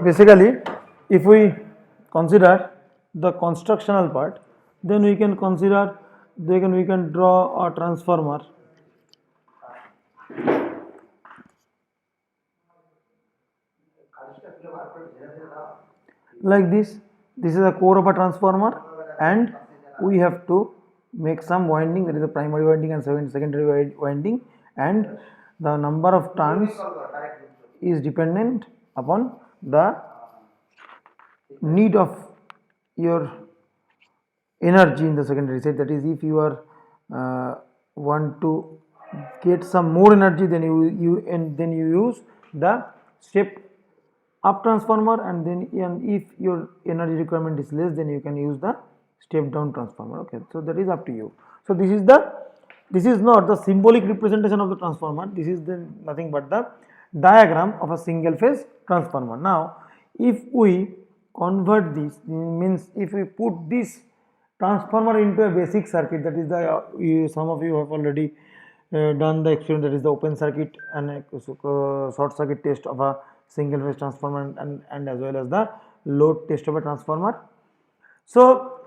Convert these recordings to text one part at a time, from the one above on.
basically if we consider the constructional part, then we can consider we can draw a transformer like this. This is a core of a transformer, and we have to make some winding, that is the primary winding and secondary winding, and the number of turns is dependent upon the need of your energy in the secondary side. That is, if you are want to get some more energy, then then you use the step up transformer, and then if your energy requirement is less, then you can use the step down transformer. Okay, so that is up to you. So this is not the symbolic representation of the transformer. This is the nothing but the diagram of a single phase transformer. Now if we convert this, means if we put this transformer into a basic circuit, that is the some of you have already done the experiment, that is the open circuit and short circuit test of a single phase transformer, and as well as the load test of a transformer. So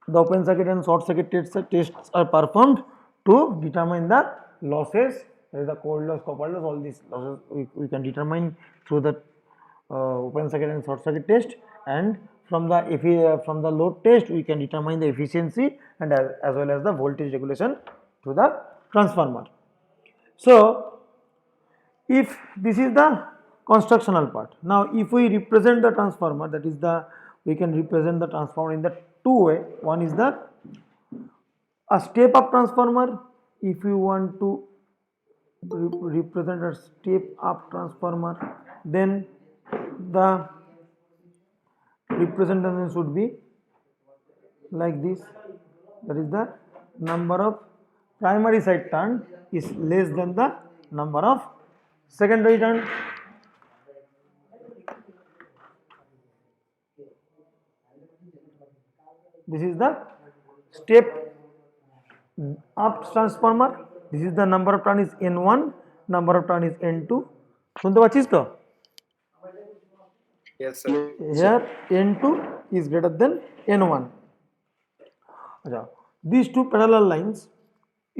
the open circuit and short circuit tests are performed to determine the losses, that is the core loss, copper loss, all these losses we can determine through the open circuit and short circuit test, and from the load test we can determine the efficiency and as well as the voltage regulation to the transformer. So if this is the constructional part, now if we represent the transformer, that is we can represent the transformer in the two way. One is a step up transformer. If you want to represent a step up transformer, then the representation should be like this, that is the number of primary side turn is less than the number of secondary turn. This is the step up transformer. This is the number of turn is N1, number of turn is N2. শুনতে পাচ্ছিস তো? Yes sir. Here N2 is greater than N1. These two parallel lines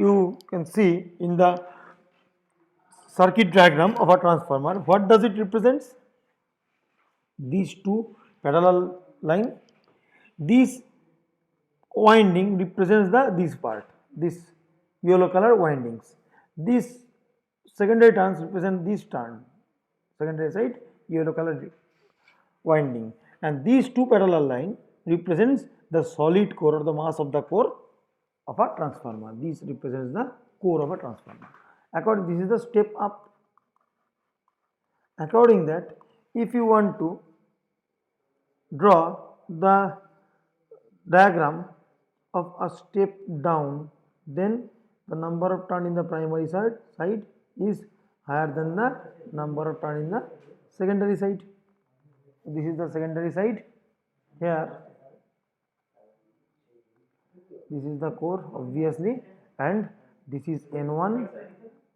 you can see in the circuit diagram of a transformer. What does it represents? These two parallel line, this winding represents this part, this yellow color windings. This secondary turns represent this turn, secondary side yellow color winding, and these two parallel line represents the solid core or the mass of the core of a transformer. This represents the core of a transformer. According, this is the step up. According that, if you want to draw the diagram of a step down, then the number of turn in the primary side is higher than the number of turn in the secondary side. This is the secondary side. Here this is the core obviously, and this is N1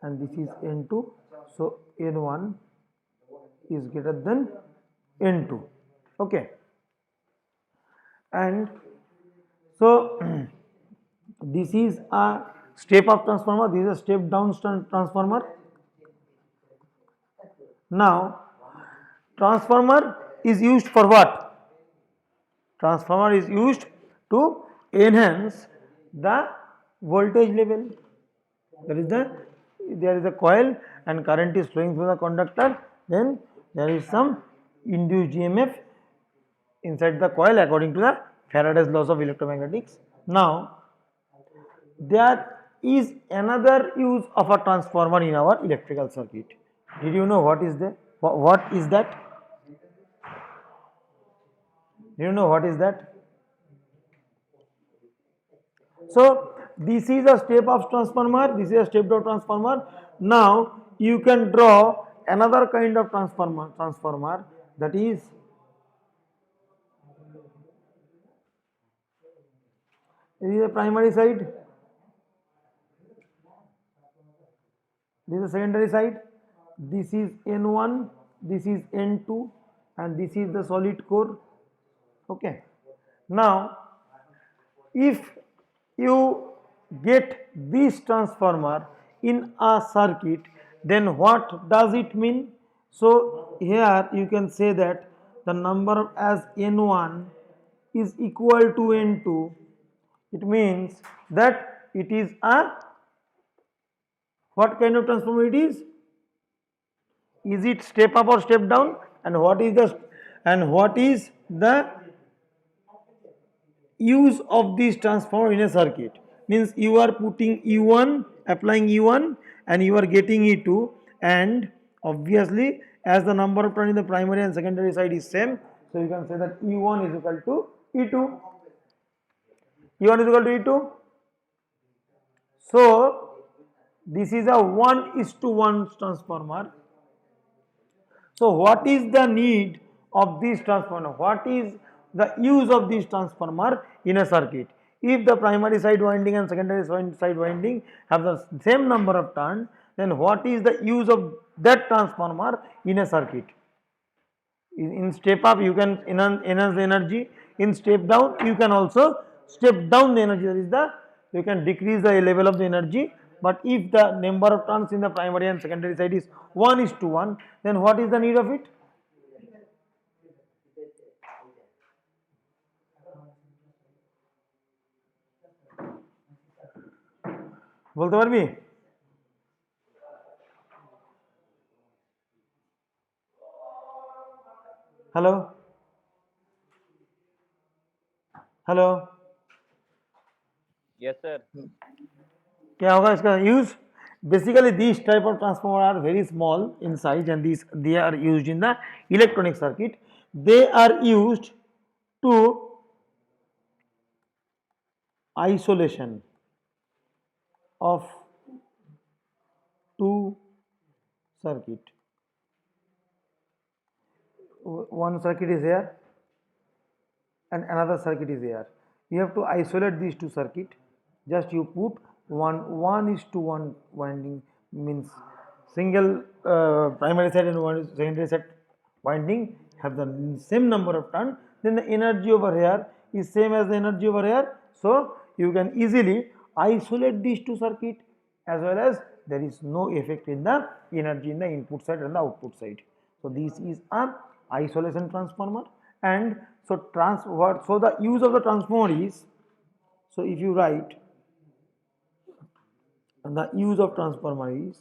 and this is N2. So N1 is greater than N2. Okay, and so this is a step up transformer, this is a step down transformer. Now transformer is used for what? Transformer is used to enhance the voltage level. There is a coil and current is flowing through the conductor, then there is some induced EMF inside the coil according to the Faraday's laws of electromagnetics. Now there is another use of a transformer in our electrical circuit. Did you know what is that? What is that? Do you know what is that? So this is a step up transformer, this is a step down transformer. Now you can draw another kind of transformer, that is a primary side, this is a secondary side, this is N1, this is N2, and this is the solid core. Okay. Now, if you get this transformer in a circuit, then what does it mean? So here you can say that the number as N1 is equal to N2. It means that it is a, what kind of transformer it is? Is it step up or step down? And what is the use of this transformer in a circuit? Means you are putting E1, applying E1, and you are getting E2, and obviously as the number of turn in the primary and secondary side is same, so you can say that E1 is equal to E2. E1 is equal to E2. So this is a 1:1 transformer. So what is the need of this transformer? What is the use of this transformer in a circuit? If the primary side winding and secondary side winding have the same number of turns, then what is the use of that transformer in a circuit? In step up you can enhance the energy, in step down you can also step down the energy, that is the, you can decrease the level of the energy. But if the number of turns in the primary and secondary side is 1:1, then what is the need of it? বলতে পারবি? Hello hello, Yes, sir. क्या होगा इसका use? Basically these type of transformer are very small in size, and these they are used in the electronic circuit. They are used to isolation of two circuit. One circuit is here and another circuit is here. You have to isolate these two circuit. Just you put 1:1 winding, means single primary side and one secondary side winding have the same number of turn. Then the energy over here is same as the energy over here. So you can easily isolate these two circuit, as well as there is no effect in the energy in the input side and the output side. So this is a isolation transformer. And so so the use of the transformer is, so if you write, the use of transformer is,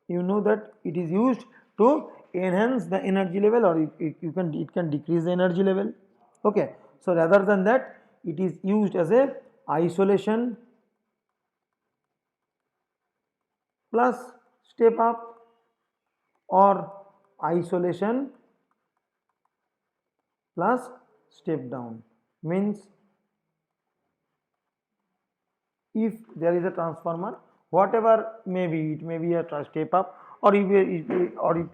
you know that it is used to enhance the energy level, or it can decrease the energy level. Okay, so rather than that, it is used as a isolation plus step up, or isolation plus step down. Means if there is a transformer, whatever may be, it may be a step up, or it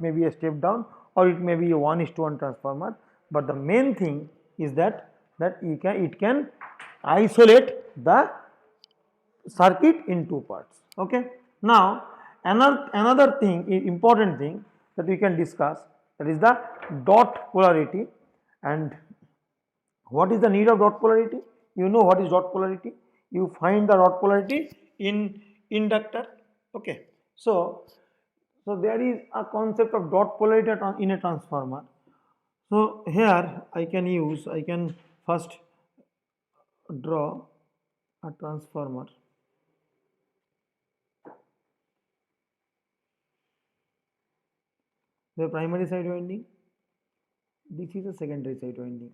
may be a step down, or it may be a 1:1 transformer. But the main thing is that it can isolate the circuit in two parts. Okay. Now another thing, important thing that we can discuss, that is the dot polarity. And what is the need of dot polarity? You know what is dot polarity? You find the dot polarity in inductor. Okay. So there is a concept of dot polarity in a transformer. So here I can first draw a transformer. The primary side winding, this is the secondary side winding.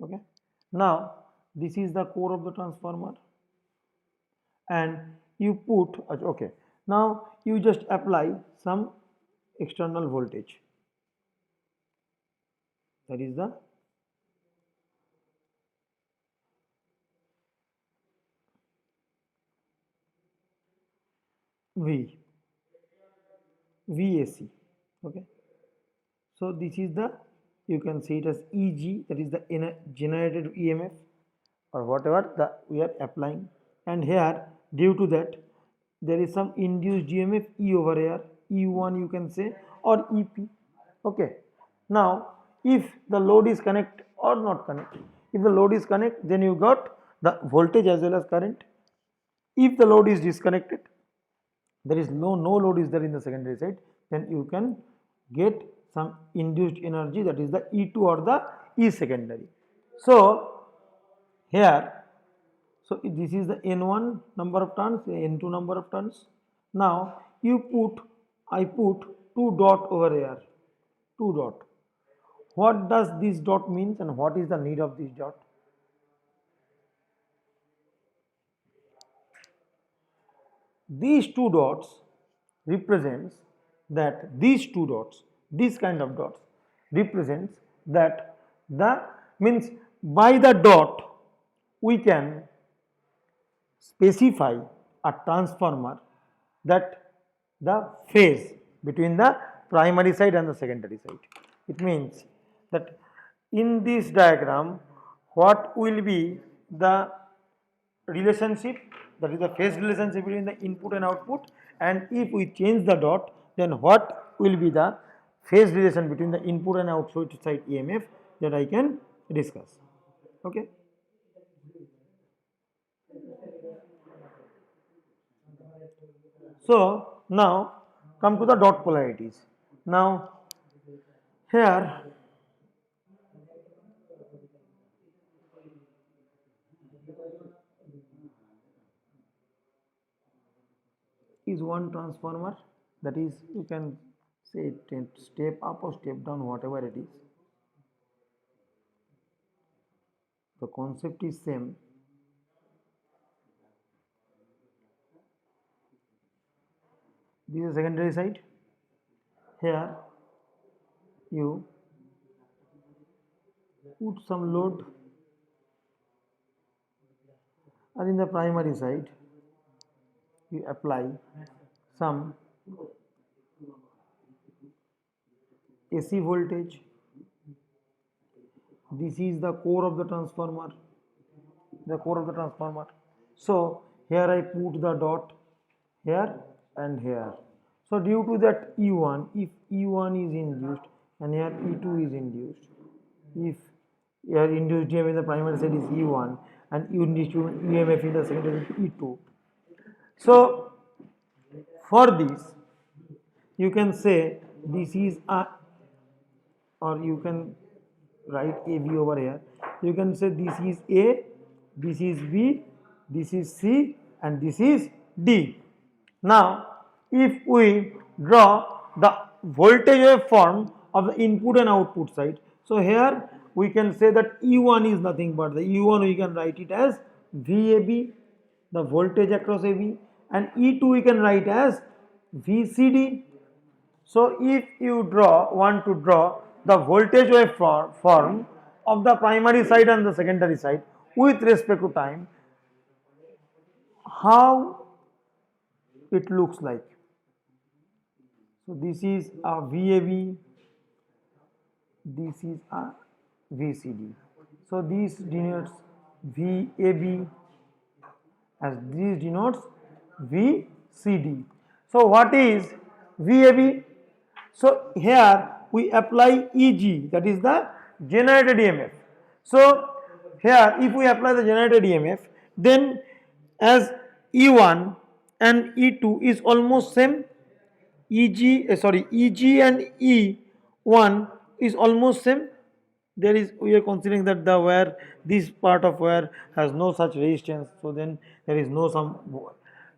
Okay. Now this is the core of the transformer, and you put, okay, now you just apply some external voltage, that is the VAC. Okay. So this is the, you can see it as EG, that is the generated EMF, or whatever we are applying. And here due to that there is some induced EMF E over here, E1 you can say, or EP. Okay. Now if the load is connected or not connected, if the load is connected, then you got the voltage as well as current. If the load is disconnected, there is no load is there in the secondary side, then you can get some induced energy, that is the E2 or the E secondary. So here, so this is the N1 number of turns, N2 number of turns. Now I put 2 dot over here, 2 dot. What does this dot means and what is the need of this dot? These 2 dots represents that these 2 dots, this kind of dots represents that the means by the dot we can specify a transformer that the phase between the primary side and the secondary side. It means that in this diagram what will be the relationship, that is the phase relationship between the input and output, and if we change the dot, then what will be the phase relation between the input and output side EMF, that I can discuss. Okay. So now come to the dot polarities. Now here is one transformer, that is you can say step up or step down, whatever it is. The concept is same. This is secondary side. Here you put some load, and in the primary side you apply some AC voltage. This is the core of the transformer, So here I put the dot here and here. So due to that E1, if E1 is induced and here E2 is induced, if here induced EMF in the primary side is E1 and induced EMF in the secondary is E2. So for this you can say this is a, or you can write AB over here. You can say this is A, this is B, this is C, and this is D. Now if we draw the voltage waveform of the input and output side, so here we can say that E1 is nothing but the E1 we can write it as VAB, the voltage across AB, and E2 we can write as VCD. So if you want to draw the voltage waveform of the primary side and the secondary side with respect to time, how it looks like. So this is a VAB, this is a VCD. So this denotes VAB as this denotes VCD. So what is VAB? So here we apply EG, that is the generated EMF. So here if we apply the generated EMF, then as E1 and E2 is almost same, EG and E1 is almost same. There is, we are considering that the wire, this part of wire has no such resistance, so then there is no some,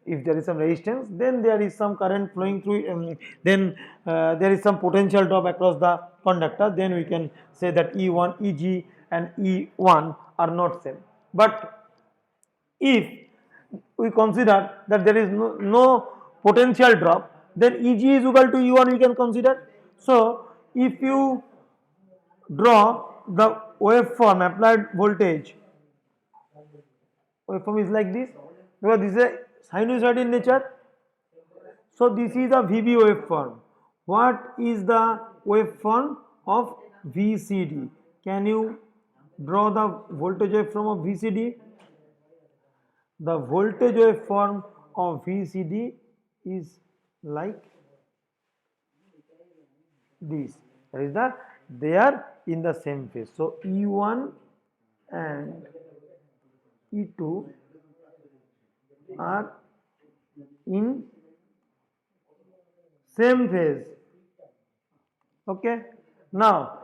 if there is some resistance, then there is some current flowing through, then there is some potential drop across the conductor, then we can say that E1, EG and E1 are not same. But if we consider that there is no potential drop, then EG is equal to E1 we can consider. So if you draw the waveform, applied voltage waveform is like this, because this is a sinusoid in nature. So this is a VB waveform. What is the waveform of VCD? Can you draw the voltage waveform of VCD? the voltage waveform of VCD is like this. That is they are in the same phase. So E1 and E2 are in same phase. Okay. Now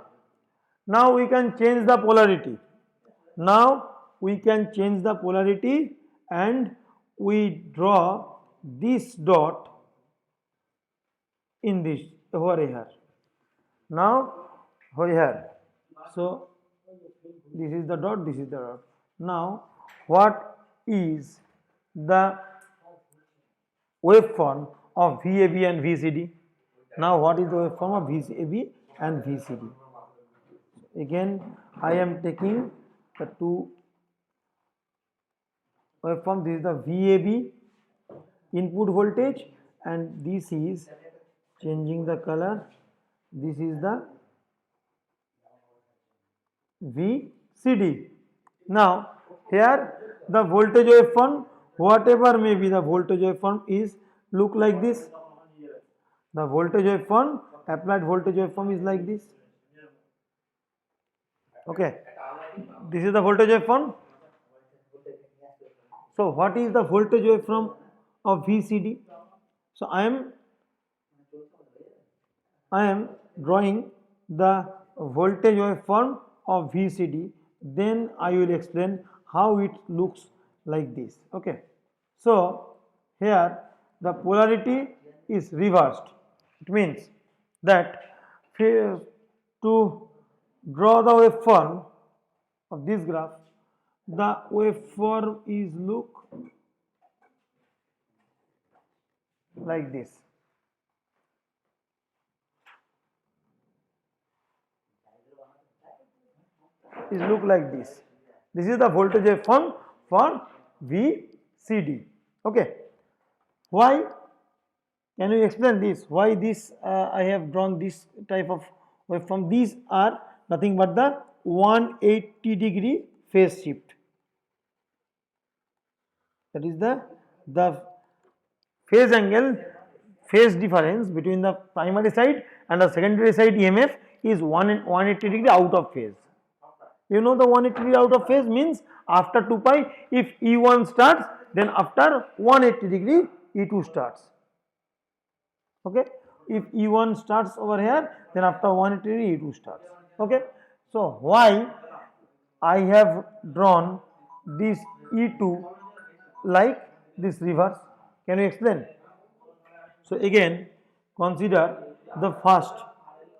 we can change the polarity. Now we can change the polarity and we draw this dot in this over here. Now over here. So this is the dot, this is the dot. Now what is the waveform of VAB and VCD? Now what is the waveform of VAB and VCD? Again I am taking the two waveform. This is the VAB input voltage and this is changing the color. This is the VCD. Now here the voltage waveform, whatever may be the voltage waveform, is look like this. The voltage waveform, applied voltage waveform is like this. Okay, this is the voltage waveform. So what is the voltage waveform of VCD? So I am drawing the voltage waveform of VCD, then I will explain how it looks like this. Okay, so here the polarity is reversed. It means that to draw the waveform of this graph, the waveform is look like this. Is look like this. This is the voltage waveform for VCD. Okay. Why? Can you explain this? Why this I have drawn this type of waveform? These are nothing but the 180-degree phase shift. That is the phase angle, phase difference between the primary side and the secondary side EMF is 180 degree out of phase. You know the 180 degree out of phase means after 2 pi, if E1 starts, then after 180 degree E2 starts. Okay, if E1 starts over here, then after 180 degree E2 starts. Okay, so why I have drawn this E2 like this reverse? Can you explain? So again consider the first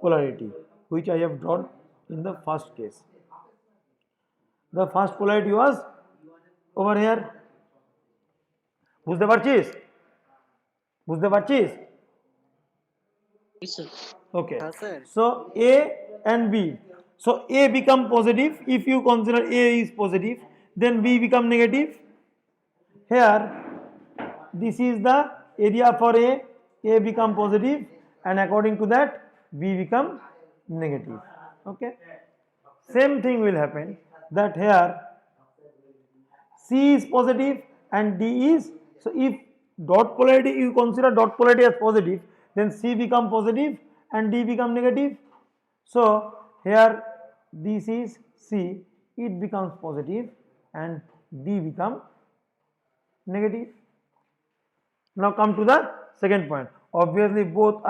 polarity which I have drawn in the first case. The first polarity was over here. বুঝতে পারছিস? বুঝতে পারছিস? Yes, sir. Okay. Yes, sir. So A and B. So A become positive. If you consider A is positive, then B become negative. Here, this is the area for A. A become positive, and according to that, B become negative. Okay. Same thing will happen that here C is positive and D is, so if dot polarity, you consider dot polarity as positive, then C become positive and D become negative. So here this is C, it becomes positive and D become negative. Now come to the second point. Obviously both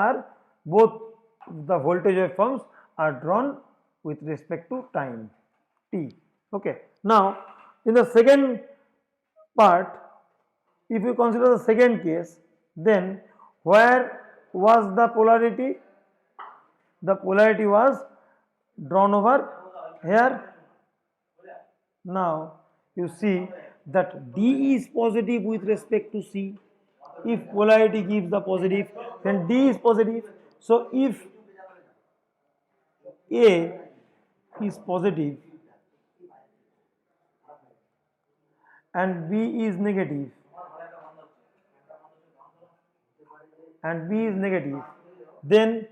the voltage waveforms are drawn with respect to time t. Okay. Now in the second part, if you consider the second case, then where was the polarity? The polarity was drawn over here. Now you see that D is positive with respect to C. If polarity gives the positive, then D is positive. So if A is positive and B is negative, then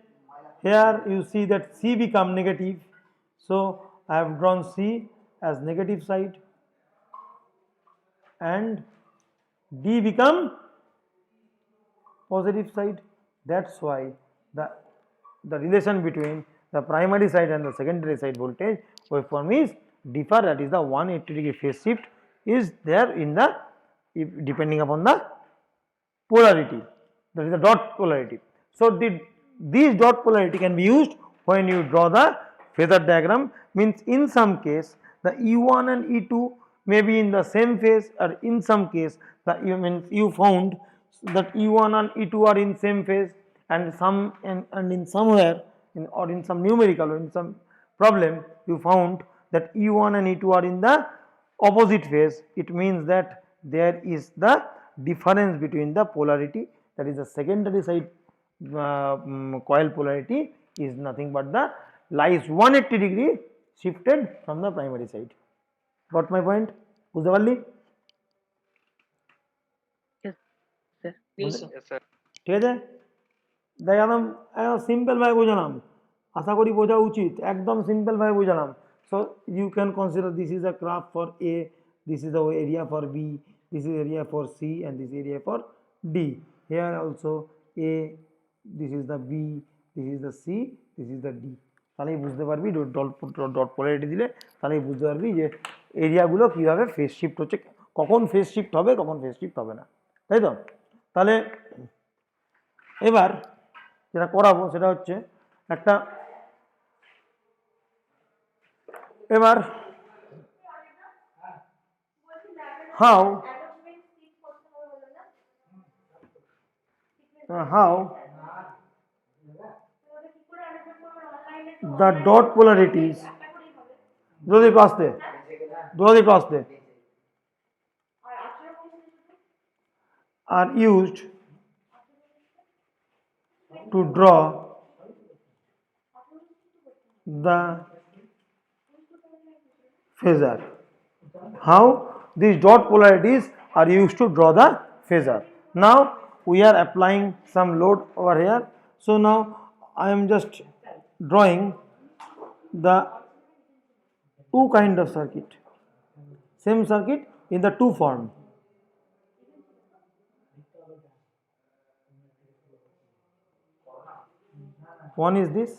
here you see that C become negative. So I have drawn C as negative side and D become positive side. That's why the relation between the primary side and the secondary side voltage waveform is differ, that is the 180-degree phase shift is there in the, if depending upon the polarity, that is the dot polarity. So these dot polarity can be used when you draw the phasor diagram, means in some case the E1 and E2 may be in the same phase, or in some case you found that E1 and E2 are in same phase, and in somewhere or in some numerical or in some problem you found that E1 and E2 are in the opposite phase. It means that there is the difference between the polarity, that is the secondary side coil polarity is nothing but the lies 180-degree shifted from the primary side. Got my point? বুঝতে পারলি? Yes, sir. ঠিক আছে, দেখ একদম simple ভাবে বোঝালাম, আশা করি বোঝা উচিত, একদম সিম্পল ভাবে বোঝালাম। So you can consider this is a graph for A, this is the area for B, this is area for C, and this area for D. Here also A, this is the B, this is the C, this is the D. তাহলেই বুঝতে পারবি, dot polarity দিলে তাহলেই বুঝতে পারবি যে এরিয়াগুলো কীভাবে face shift হচ্ছে, কখন ফেস শিফট হবে, কখন ফেস শিফট হবে না, তাই তো? তাহলে এবার যেটা করাবো সেটা হচ্ছে একটা, এবার how the dot polarities, যদি ক্রস দে, যদি ক্রস দে, are used to draw the phasor. How these dot polarities are used to draw the phasor. Now we are applying some load over here. So now I am just drawing the two kind of circuit, same circuit in the two form. One is this,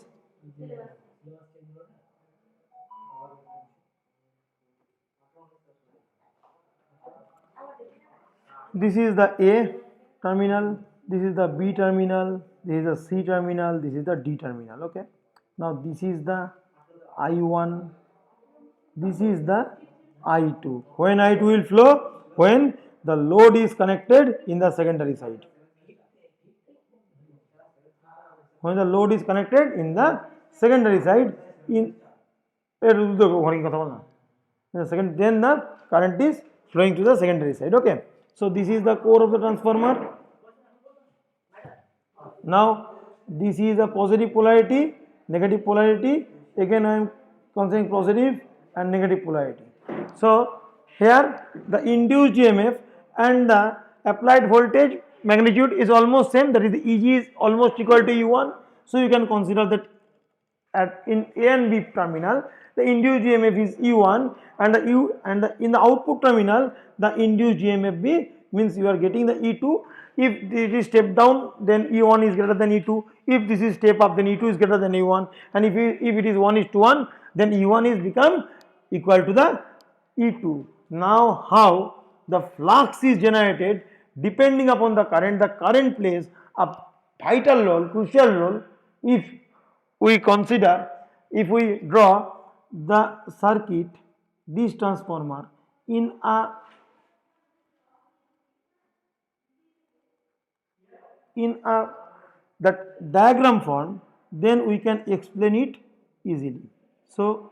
this is the A terminal, this is the B terminal, this is the C terminal, this is the D terminal. Okay, now this is the I1, this is the I2. When I2 will flow, when the load is connected in the secondary side, when the load is connected in the secondary side, in second, then the current is flowing to the secondary side. Okay, so this is the core of the transformer. Now this is a positive polarity, negative polarity, again I am considering positive and negative polarity. So here the induced EMF and the applied voltage magnitude is almost same, that is the Eg is almost equal to E1. So you can consider that in A and B terminal the induced EMF is E1, and in the output terminal the induced EMF B, means you are getting the E2. If it is step down, then E1 is greater than E2. If this is step up, then E2 is greater than E1. And if it is 1:1, then E1 is become equal to the E2. Now how the flux is generated depending upon the current plays a vital role, crucial role. If we consider, if we draw the circuit, this transformer in a that diagram form, then we can explain it easily. So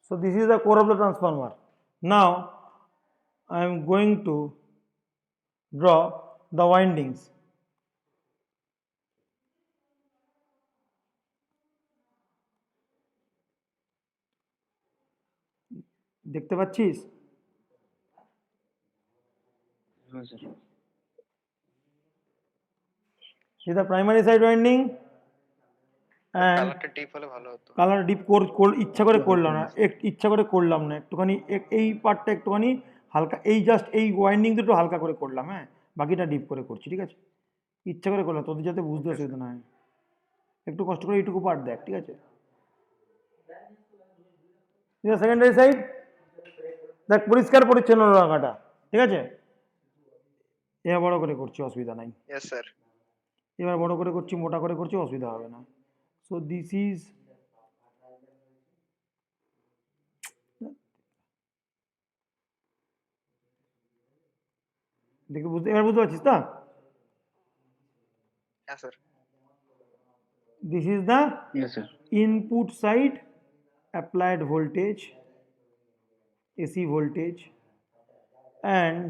So this is the core of the transformer. Now I am going to draw the windings. দেখতে পাচ্ছিস? हाँ sir This is the primary side winding and কালারটা deep হলে ভালো হতো colour deep ইচ্ছা করে করলাম না, ইচ্ছা করে করলাম না, একটুখানি এই পার্টটা একটুখানি হালকা, এই জাস্ট এই ওয়াইন্ডিং দুটো হালকা করে করলাম, হ্যাঁ, বাকিটা ডিপ করে করছি, ঠিক আছে? ইচ্ছা করে করলাম তোদের যাতে বুঝতে অসুবিধা না হয়, একটু কষ্ট করে এইটুকু পার্ট দেখ, ঠিক আছে? সেকেন্ডারি সাইড দেখ পরিষ্কার পরিচ্ছন্ন রাখাটা, ঠিক আছে? এবার বড় করে করছি, অসুবিধা নাই। यस স্যার এবার বড় করে করছি, মোটা করে করছি, অসুবিধা হবে না। সো দিস ইজ দেখে বুঝতে, এবার বুঝতে পারছিস তো? হ্যাঁ sir This is the yes sir input side applied voltage, AC voltage, and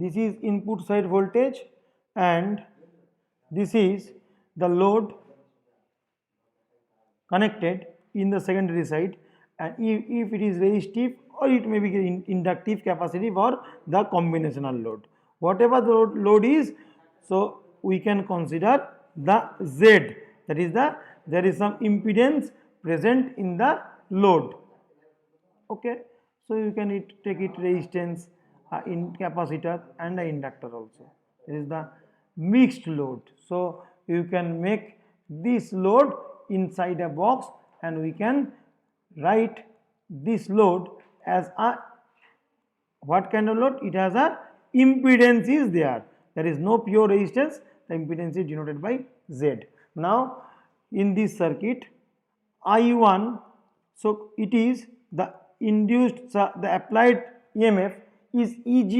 this is input side voltage and this is the load connected in the secondary side, and if it is resistive or it may be inductive, capacitive, or the combinational load, whatever the load is, so we can consider the Z, that is the, there is some impedance present in the load. Okay, so you can take it resistance, in capacitor and the inductor also. It is the mixed load. So you can make this load inside a box and we can write this load as a, what kind of load? It has a impedance is there. There is no pure resistance. The impedance is denoted by Z. Now in this circuit I1, so it is the induced, the applied EMF is Eg,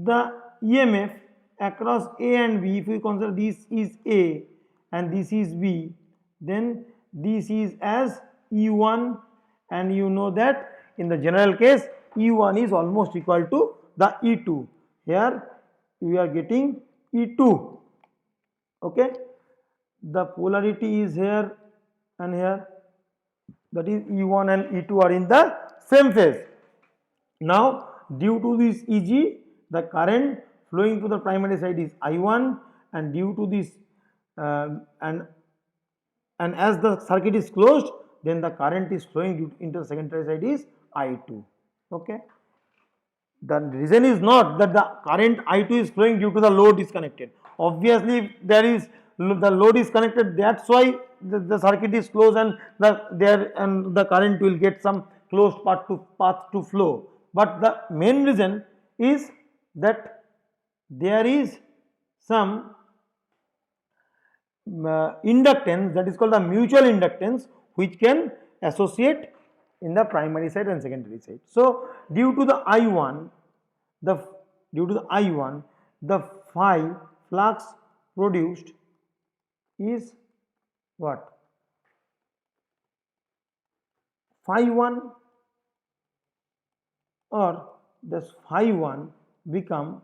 the EMF across A and B. If we consider this is A and this is B, then this is as E1, and you know that in the general case E1 is almost equal to the E2. Here we are getting E2. Okay, the polarity is here and here, that is E1 and E2 are in the same phase. Now due to this Eg, the current flowing to the primary side is I1, and due to this and as the circuit is closed, then the current is flowing into the secondary side is I2. Okay, the reason is not that the current I2 is flowing due to the load disconnected. Obviously if there is, the load is connected, that's why the circuit is closed and the current will get some closed path to flow. But the main reason is that there is some inductance, that is called the mutual inductance, which can associate in the primary side and secondary side. So due to the I1, the phi flux produced is what? Phi 1, or this phi 1 become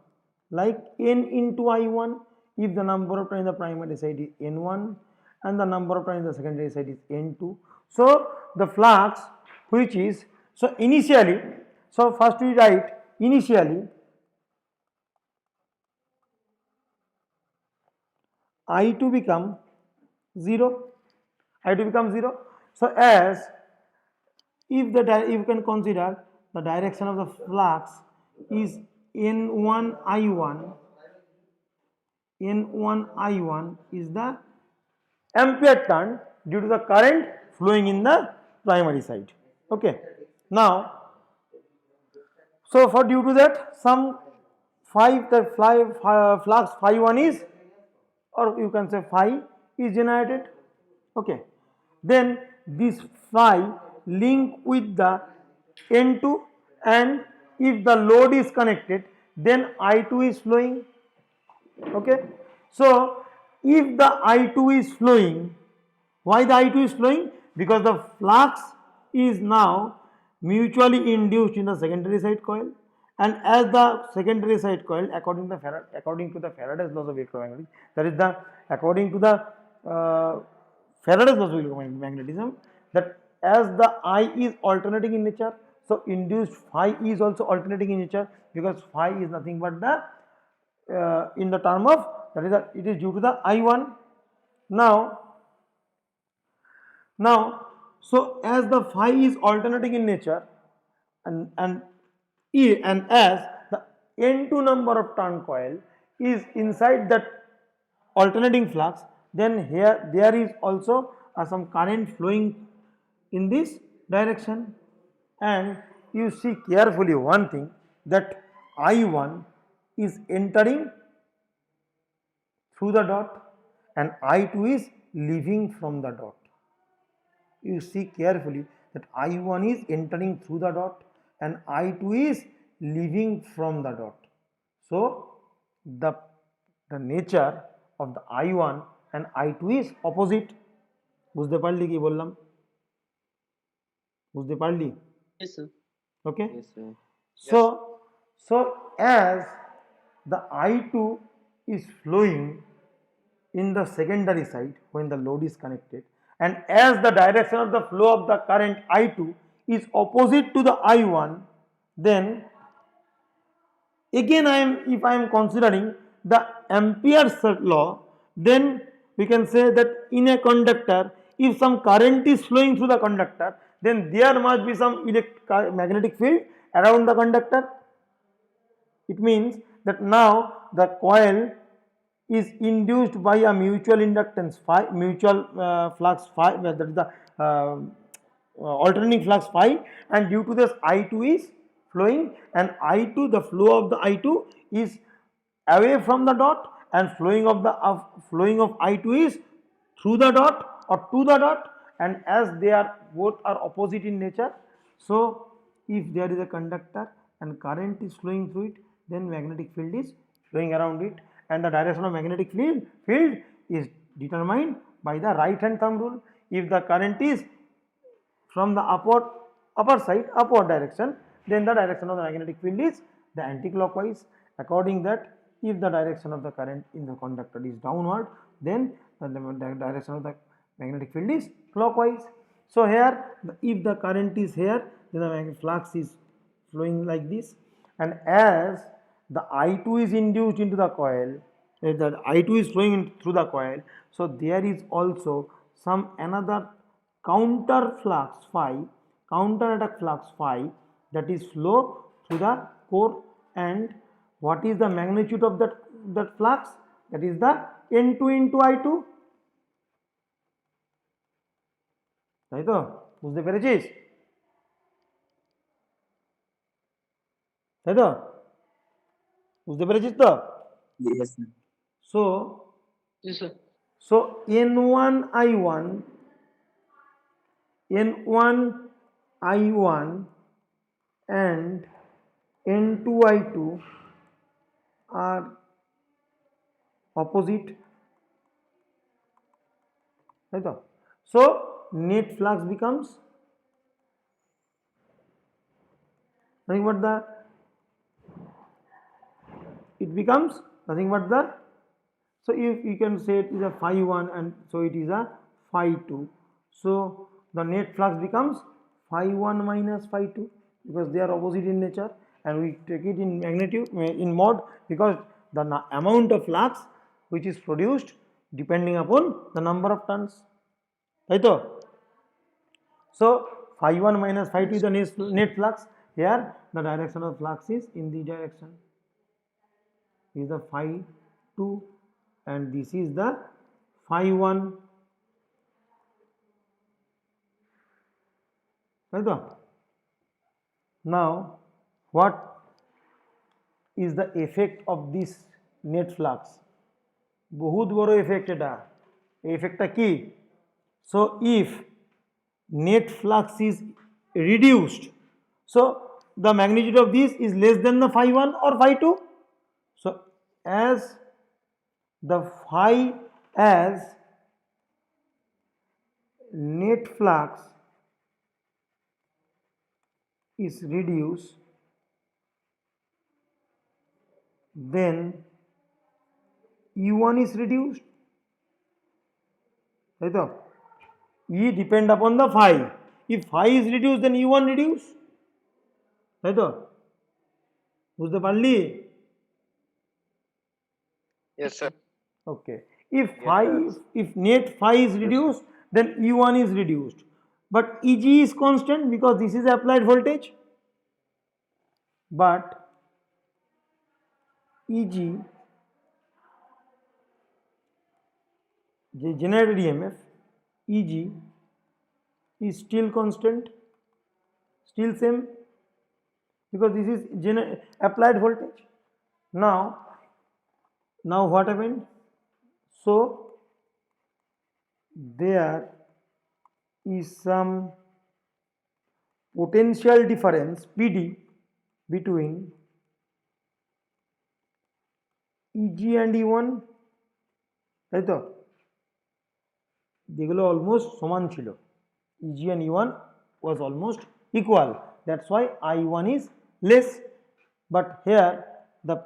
like n into I1 if the number of turns in the primary side is n1 and the number of turns in the secondary side is n2. So the flux which is, so initially, so first we write initially I2 become 0, So as if you can consider the direction of the flux is n1 I1 is the ampere turn due to the current flowing in the primary side. Okay, Now, so for due to that some flux phi 1 is, or you can say phi is generated. Okay, then this phi link with the N2, and if the load is connected then I2 is flowing. Okay, so if the I2 is flowing, why the I2 is flowing? Because the flux is now mutually induced in the secondary side coil, and as the secondary side coil, according to the Faraday's laws of electromagnetism, that is the according to the Faraday's laws of electromagnetism, that as the I is alternating in nature, so induced phi is also alternating in nature, because phi is nothing but the in the term of, that is it is due to the I1. Now, so as the phi is alternating in nature, and as the N2 number of turn coil is inside that alternating flux, then here there is also some current flowing in this direction, and you see carefully one thing, that I1 is entering through the dot and I2 is leaving from the dot. You see carefully that I1 is entering through the dot and I2 is leaving from the dot. So the nature of the I1 and I2 is opposite. বুঝতে পারলি কি বললাম? বুঝতে পারলি? Yes, sir. Okay. Yes, sir. So as the I2 is flowing in the secondary side when the load is connected, and as the direction of the flow of the current I2 is opposite to the I1, then again if I am considering the Ampere's law, then we can say that in a conductor, if some current is flowing through the conductor, then there must be some magnetic field around the conductor. It means that now the coil is induced by a mutual inductance phi, mutual flux phi, that is the alternating flux phi, and due to this I2 is flowing, and I2, the flow of the I2 is away from the dot, and flowing of I2 is through the dot or to the dot, and as they are both are opposite in nature, so if there is a conductor and current is flowing through it, then magnetic field is flowing around it, and the direction of magnetic field is determined by the right hand thumb rule. If the current is from the upper side, upward direction, then the direction of the magnetic field is the anti-clockwise. According that, if the direction of the current in the conductor is downward, then the direction of the magnetic field is clockwise. So here, if the current is here, then the magnetic flux is flowing like this, and as the I2 is induced into the coil, that I2 is flowing through the coil, so there is also some another counter attack flux phi, that is flow through the core, and what is the magnitude of that flux? That is the N2 into I2. তাই তো? বুঝতে পেরেছিস? তাই তো? বুঝতে পেরেছিস তো? Yes, sir. So Yes, sir. so N1 I1 and N2 I2 are opposite, right? So net flux becomes nothing but the, it becomes nothing but the, so if you can say it is a phi 1 and so it is a phi 2, so the net flux becomes phi 1 minus phi 2, because they are opposite in nature, and we take it in magnitude, in mode, because the amount of flux which is produced depending upon the number of turns, right? So phi 1 minus phi 2 is the net flux. Here the direction of flux is in the direction, is the phi 2, and this is the phi 1, right? now what is the effect of this net flux? বহুত বড় effect এটা, এই এফেক্টটা কি? So if net flux is reduced, so the magnitude of this is less than the phi 1 or phi 2. So as the phi, as net flux is reduced, then E1 is reduced. তাই তো? E depend upon the phi. If phi is reduced, then E1 reduce. তাই তো? বুঝতে পারলি? Yes, sir. Okay. If phi, if net phi is reduced, then E1 is reduced. But Eg is constant because this is applied voltage. But Eg, the generated EMF, Eg is still constant, still same, because this is applied voltage. Now what happened? So there is some potential difference PD between Eg and E1, তাই তো? যেগুলো almost সমান ছিল, Eg and E1 was almost equal, that's why I1 is less. But here the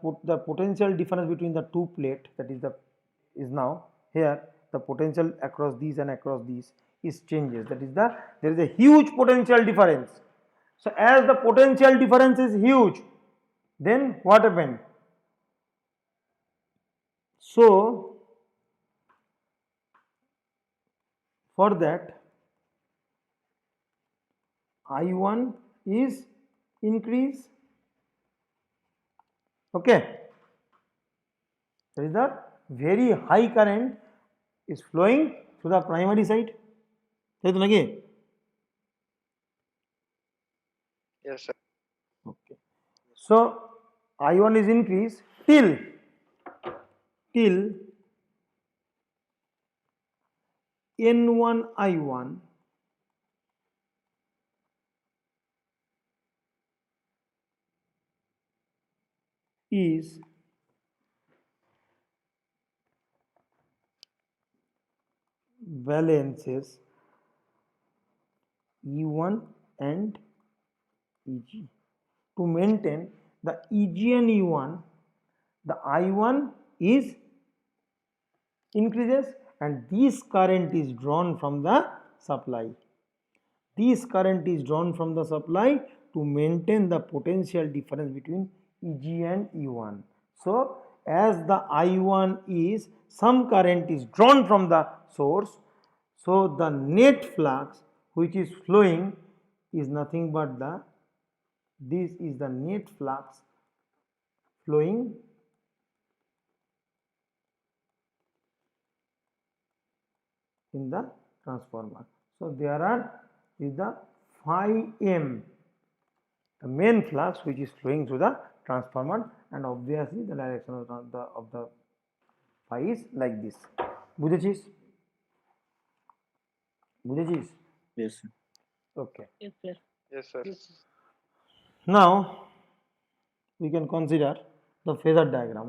potential difference between the two plate, that is now here the potential across these and across these is changes, that is there is a huge potential difference. So as the potential difference is huge, then what happened? So for that I1 is increase. Okay, there is the very high current is flowing through the primary side. তাই তো নাকি? Yes, sir. Okay. So I1 is increased till N1 I1 is balances E1 and Eg. To maintain the Eg and E1, the I1 is increases and this current is drawn from the supply. This current is drawn from the supply to maintain the potential difference between Eg and E1. So as the I1 is, some current is drawn from the source, so the net flux which is flowing is nothing but this is the net flux flowing in the transformer. So there is the phi m, the main flux which is flowing through the transformer, and obviously the direction of the phi is like this. বুঝেছিস? Yes, sir. Okay. Yes, sir. Yes, sir. Now we can consider the phasor diagram,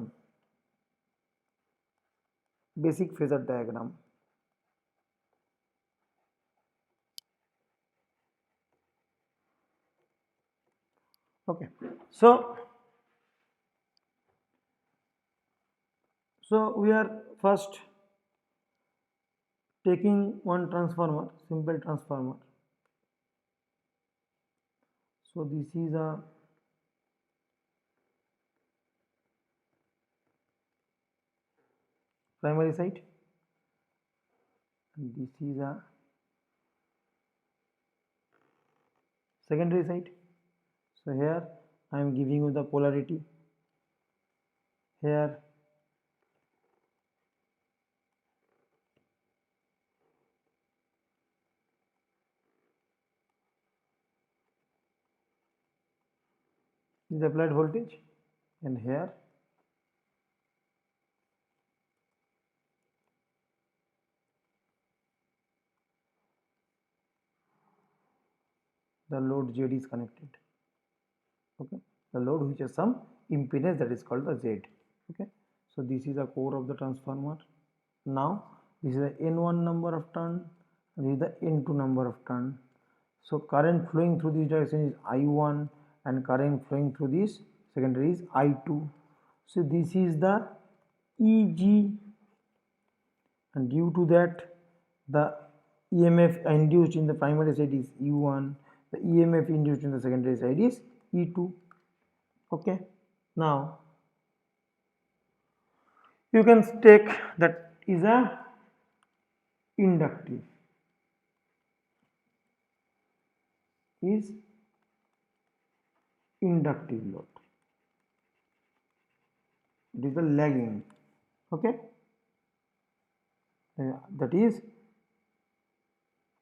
basic phasor diagram. Okay, so we are first taking one transformer, simple transformer. So this is a primary side and this is a secondary side. So here I am giving you the polarity. Here is applied voltage, and here the load Z is connected. Okay, the load which has some impedance, that is called the Z. Okay, so this is the core of the transformer. Now this is the N1 number of turn, and this is the N2 number of turn. So current flowing through this direction is I1, and current flowing through this secondary is I2. So this is the EG, and due to that the EMF induced in the primary side is E1, the EMF induced in the secondary side is E2. Okay, now you can take that is a inductive, is inductive load, it is the lagging. Okay, that is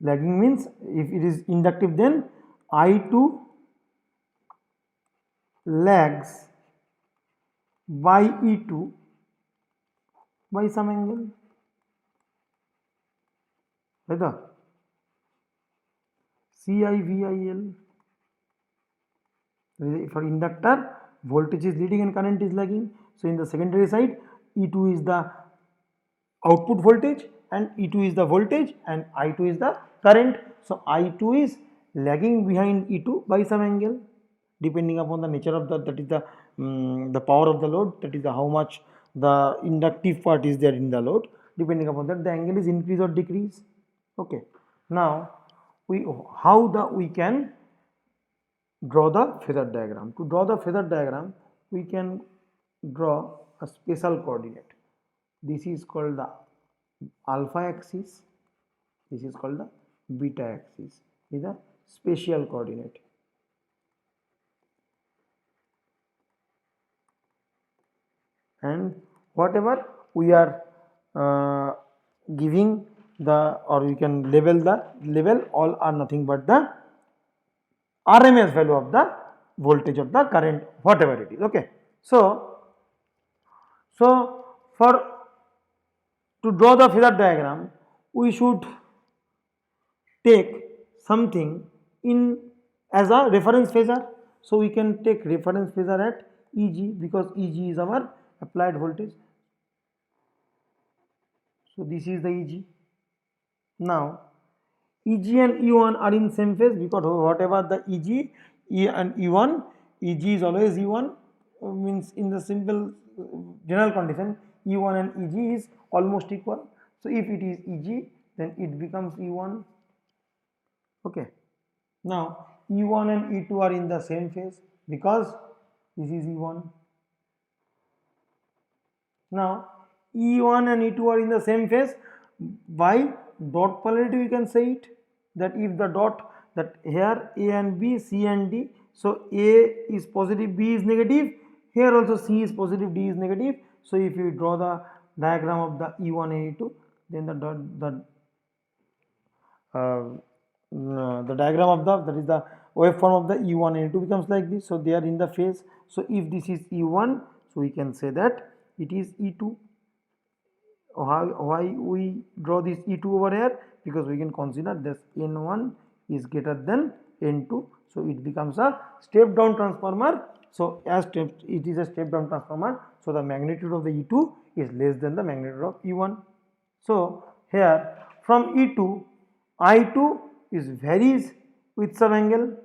lagging means if it is inductive, then I2 lags by E2 by some angle, right? CIVIL. For inductor, voltage is leading and current is lagging. So in the secondary side, E2 is the output voltage and E2 is the voltage and I2 is the current. So I2 is lagging behind E2 by some angle, depending upon the nature of that is the power of the load, that is how much the inductive part is there in the load. Depending upon that, the angle is increase or decrease. Okay, now we can draw the phasor diagram. To draw the phasor diagram, we can draw a special coordinate. This is called the alpha axis, this is called the beta axis, is a spatial coordinate. And whatever we are giving the, or we can label all are nothing but the RMS value of the voltage of the current, whatever it is. Okay, so for to draw the phasor diagram, we should take something in as a reference phasor. So we can take reference phasor at EG, because EG is our applied voltage. So this is the EG. Now EG and E1 are in same phase, because whatever the EG, E and E1, EG is always E1, means in the simple general condition E1 and EG is almost equal. So if it is EG, then it becomes E1. Okay, now E1 and E2 are in the same phase, because this is E1. Now E1 and E2 are in the same phase. By dot polarity we can say it, that if the dot, that here A and B, C and D, so A is positive, B is negative, here also C is positive, D is negative. So if you draw the diagram of the E1 and E2, then the diagram of that is the waveform of the E1 and E2 becomes like this. So they are in the phase. So if this is E1, so we can say that it is E2. Why we draw this E2 over here? Because we can consider this N1 is greater than N2, so it becomes a step down transformer. So as it is a step down transformer, so the magnitude of the E2 is less than the magnitude of E1. So here from E2, I2 is varies with some angle,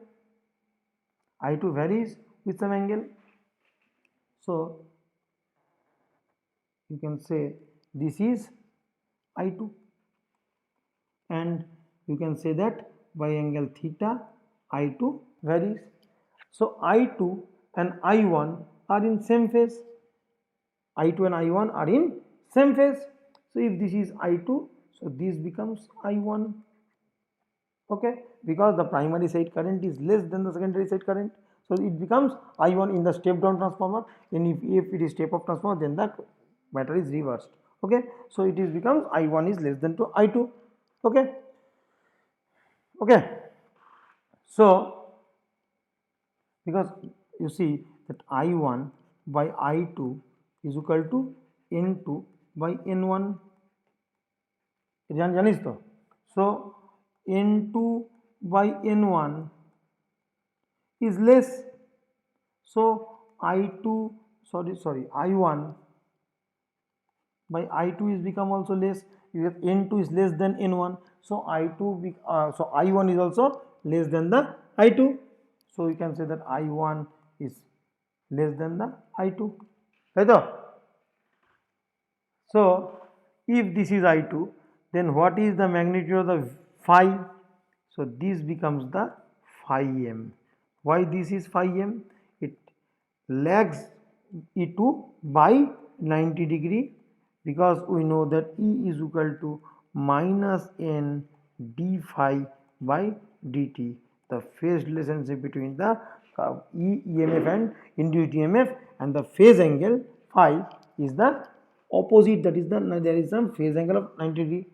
I2 varies with some angle. So you can say this is I2, and you can say that by angle theta I2 varies. So I2 and I1 are in same phase, I2 and I1 are in same phase. So if this is I2, so this becomes I1. Okay, because the primary side current is less than the secondary side current, so it becomes I1 in the step down transformer, and if it is step up transformer, then the matter is reversed. Okay, so it is becomes I1 is less than to I2. Okay, okay, so because you see that I1 by I2 is equal to N2 by N1. জানিস তো? So N2 by N1 is less. So I2 I1 by I2 is become also less because N2 is less than N1. So so I1 is also less than the I2. So you can say that I1 is less than the I2. Right? So if this is I2, then what is the magnitude of the phi? So this becomes the phi m. Why this is phi m? It lags E2 by 90 degree, because we know that E is equal to minus n d phi by dt. The phase relationship between the EMF and induced EMF and the phase angle phi is the opposite, that is there is some phase angle of 90 degree.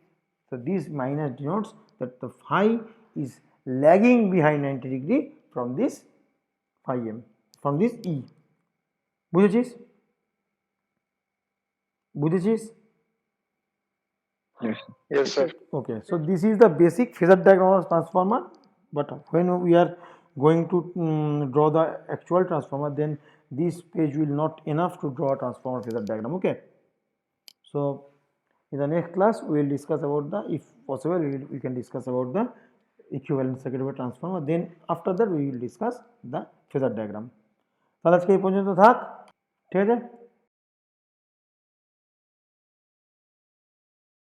So this minus denotes that the phi is lagging behind 90 degree from this phi m, from this E. বুঝেছিস? Yes, sir. Okay, so this is the basic phasor diagram of transformer, but when we are going to draw the actual transformer, then this page will not enough to draw a transformer phasor diagram. Okay, so in the next class we will discuss about the, if possible we can discuss about the equivalent circuit wave transformer, then after that we will discuss the phasor diagram. তাহলে আজকে এই পর্যন্ত থাক, ঠিক আছে?